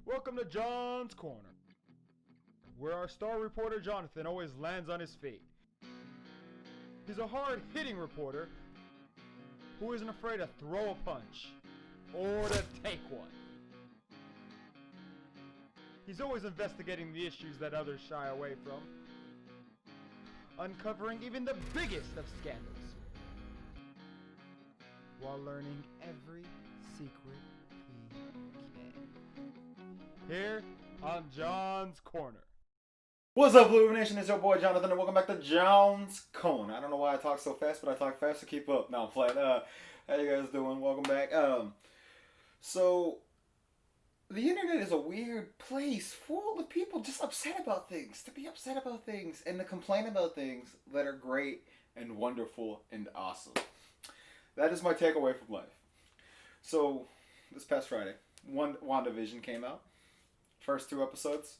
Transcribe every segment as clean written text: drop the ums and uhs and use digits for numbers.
Welcome to John's Corner, where our star reporter Jonathan always lands on his feet. He's a hard-hitting reporter who isn't afraid to throw a punch or to take one. He's always investigating the issues that others shy away from, uncovering even the biggest of scandals, while learning every secret he can. Here on John's Corner. What's up, Blue Nation? It's your boy Jonathan, and welcome back to John's Corner. I don't know why I talk so fast, but I talk fast to keep up. No, I'm playing. How you guys doing? Welcome back. So the internet is a weird place full of people just upset about things, to be upset about things, and to complain about things that are great and wonderful and awesome. That is my takeaway from life. So this past Friday, Wandavision came out. First 2 episodes.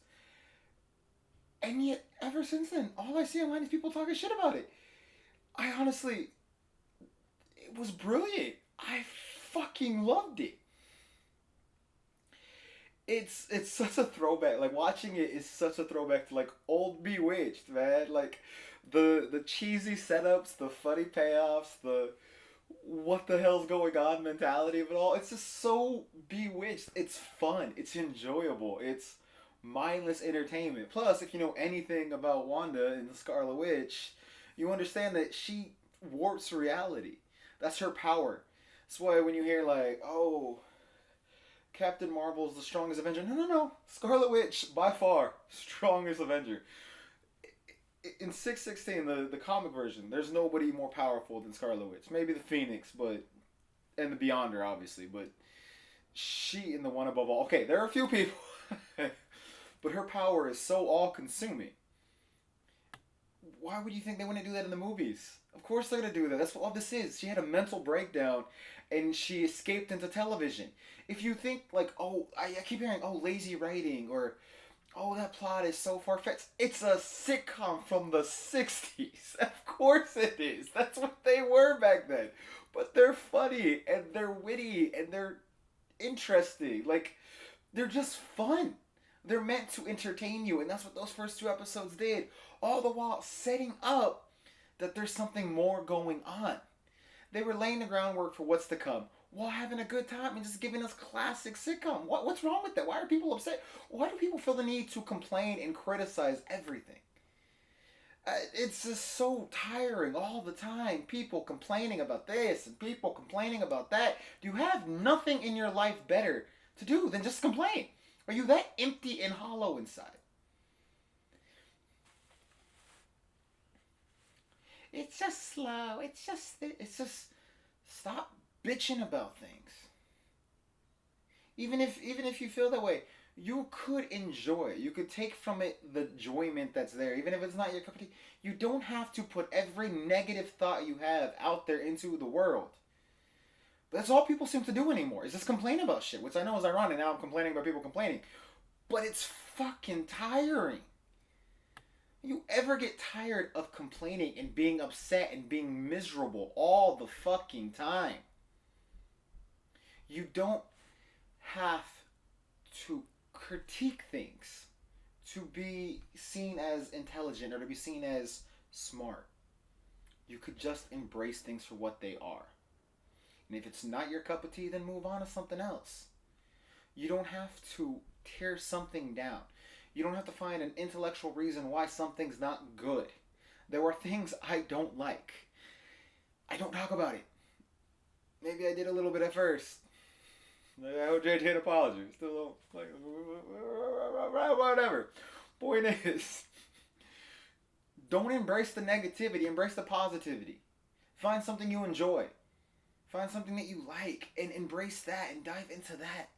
And yet, ever since then, all I see online is people talking shit about it. I honestly, it was brilliant. I fucking loved it. It's such a throwback. Like, watching it is such a throwback to, like, old Bewitched, man. Like, the cheesy setups, the funny payoffs, the what the hell's going on mentality of it all. It's just so Bewitched. It's fun. It's enjoyable. It's mindless entertainment. Plus, if you know anything about Wanda and the Scarlet Witch, you understand that she warps reality. That's her power. That's why when you hear like, oh, Captain Marvel's the strongest Avenger. No. Scarlet Witch, by far, strongest Avenger. In 616, the comic version, there's nobody more powerful than Scarlet Witch. Maybe the Phoenix, and the Beyonder, obviously, but she and the one above all. Okay, there are a few people, but her power is so all-consuming. Why would you think they wouldn't do that in the movies? Of course they're going to do that. That's what all this is. She had a mental breakdown, and she escaped into television. If you think, like, oh, I keep hearing, oh, lazy writing, or oh, that plot is so far-fetched. It's a sitcom from the 60s. Of course it is. That's what they were back then. But they're funny, and they're witty, and they're interesting. Like, they're just fun. They're meant to entertain you, and that's what those first 2 episodes did. All the while setting up that there's something more going on. They were laying the groundwork for what's to come, while having a good time and just giving us classic sitcom. What's wrong with that? Why are people upset? Why do people feel the need to complain and criticize everything? It's just so tiring all the time. People complaining about this and people complaining about that. Do you have nothing in your life better to do than just complain? Are you that empty and hollow inside? It's just slow. It's just stop bitching about things. Even if you feel that way, you could enjoy it. You could take from it the enjoyment that's there. Even if it's not your cup of tea, you don't have to put every negative thought you have out there into the world. But that's all people seem to do anymore, is just complain about shit, which I know is ironic. Now I'm complaining about people complaining. But it's fucking tiring. You ever get tired of complaining and being upset and being miserable all the fucking time? You don't have to critique things to be seen as intelligent or to be seen as smart. You could just embrace things for what they are. And if it's not your cup of tea, then move on to something else. You don't have to tear something down. You don't have to find an intellectual reason why something's not good. There are things I don't like. I don't talk about it. Maybe I did a little bit at first. I owe JJ an apology. Still like whatever. Point is, don't embrace the negativity. Embrace the positivity. Find something you enjoy. Find something that you like and embrace that and dive into that.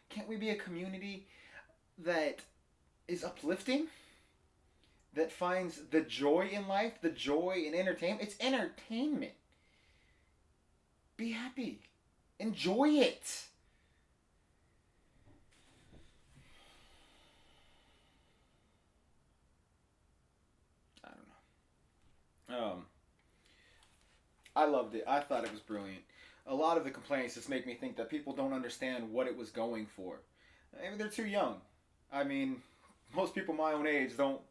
Can't we be a community that is uplifting? That finds the joy in life, the joy in entertainment? It's entertainment. Be happy. Enjoy it. I don't know. I loved it. I thought it was brilliant. A lot of the complaints just make me think that people don't understand what it was going for. Maybe they're too young. I mean, most people my own age don't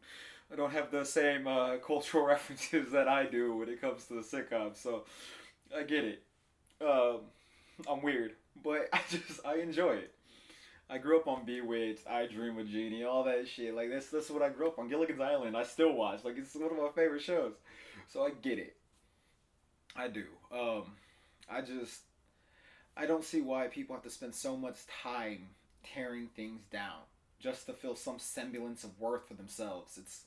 have the same cultural references that I do when it comes to the sitcoms. So I get it. I'm weird, but I enjoy it. I grew up on Bewitched, I Dream of Jeannie, all that shit. Like that's what I grew up on. Gilligan's Island, I still watch. Like it's one of my favorite shows. So I get it. I do. I just I don't see why people have to spend so much time tearing things down just to feel some semblance of worth for themselves. It's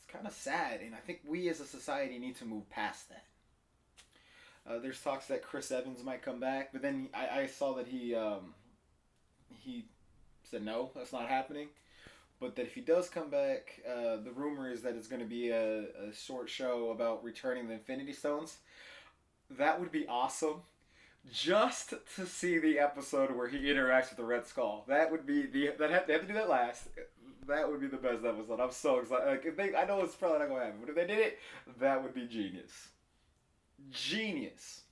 kind of sad, and I think we as a society need to move past that. There's talks that Chris Evans might come back, but then I saw that he said no, that's not happening. But that if he does come back, the rumor is that it's going to be a short show about returning the Infinity Stones. That would be awesome. Just to see the episode where he interacts with the Red Skull. That would be they have to do that last. That would be the best episode. I'm so excited. Like if they, I know it's probably not going to happen, but if they did it, that would be genius. Genius.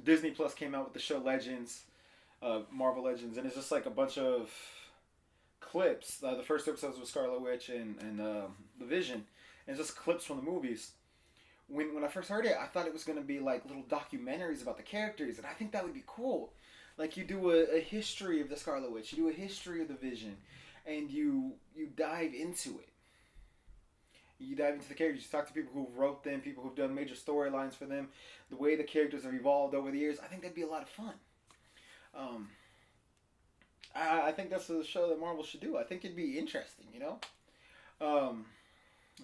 Disney Plus came out with the show Legends, Marvel Legends, and it's just like a bunch of clips. The first episodes was Scarlet Witch and the Vision, and it's just clips from the movies. When I first heard it, I thought it was going to be like little documentaries about the characters, and I think that would be cool. Like you do a history of the Scarlet Witch, you do a history of the Vision, and you dive into it. You dive into the characters, you talk to people who wrote them, people who've done major storylines for them, the way the characters have evolved over the years. I think that'd be a lot of fun. I think that's a show that Marvel should do. I think it'd be interesting, you know?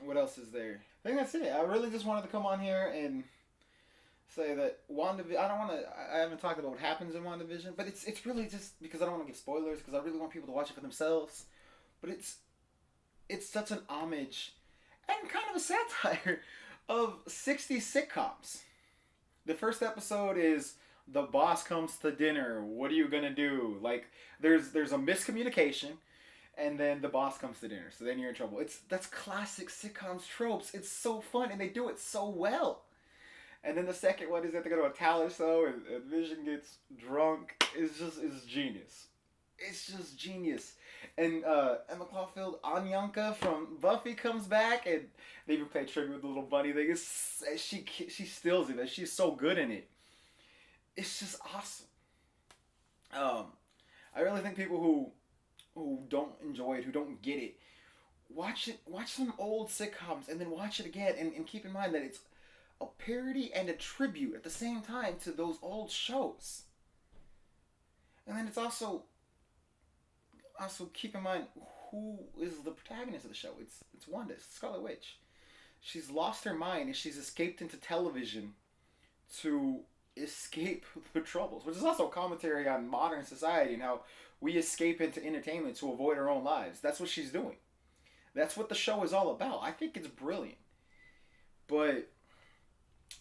What else is there? I think that's it. I really just wanted to come on here and say that WandaVision. I haven't talked about what happens in WandaVision, but it's really just because I don't want to give spoilers because I really want people to watch it for themselves. But it's such an homage and kind of a satire of 60s sitcoms. The first episode is the boss comes to dinner. What are you gonna do? Like there's a miscommunication. And then the boss comes to dinner, so then you're in trouble. That's classic sitcoms tropes. It's so fun, and they do it so well. And then the second one is that they go to a talent show, and Vision gets drunk. It's genius. It's just genius. And Emma Caulfield, Anyanka from Buffy comes back, and they even play tribute with the little bunny thing. She steals it. She's so good in it. It's just awesome. I really think people who don't enjoy it, who don't get it, watch some old sitcoms and then watch it again and keep in mind that it's a parody and a tribute at the same time to those old shows. And then it's also keep in mind who is the protagonist of the show. It's Wanda, it's Scarlet Witch. She's lost her mind and she's escaped into television to escape the troubles, which is also a commentary on modern society and how we escape into entertainment to avoid our own lives. That's what she's doing. That's what the show is all about. I think it's brilliant. But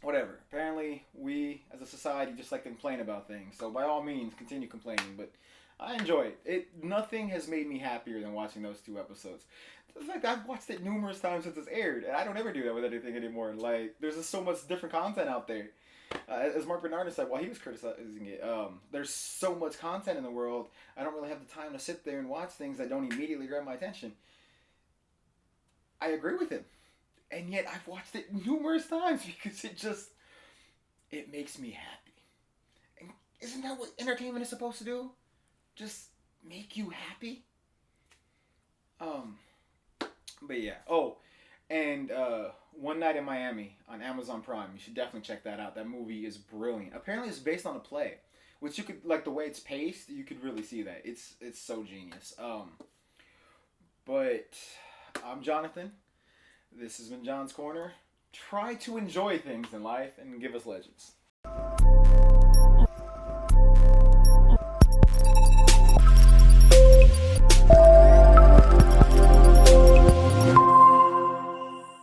whatever. Apparently we as a society just like to complain about things. So by all means continue complaining, but I enjoy it. Nothing has made me happier than watching those two episodes. It's like I've watched it numerous times since it's aired, and I don't ever do that with anything anymore. Like there's just so much different content out there. As Mark Bernardin said while he was criticizing it, there's so much content in the world, I don't really have the time to sit there and watch things that don't immediately grab my attention. I agree with him. And yet I've watched it numerous times because it makes me happy. And isn't that what entertainment is supposed to do? Just make you happy? But yeah. Oh, and One Night in Miami on Amazon Prime. You should definitely check that out. That movie is brilliant. Apparently it's based on a play, which you could, like the way it's paced, you could really see that. It's so genius. But I'm Jonathan. This has been John's Corner. Try to enjoy things in life and give us legends.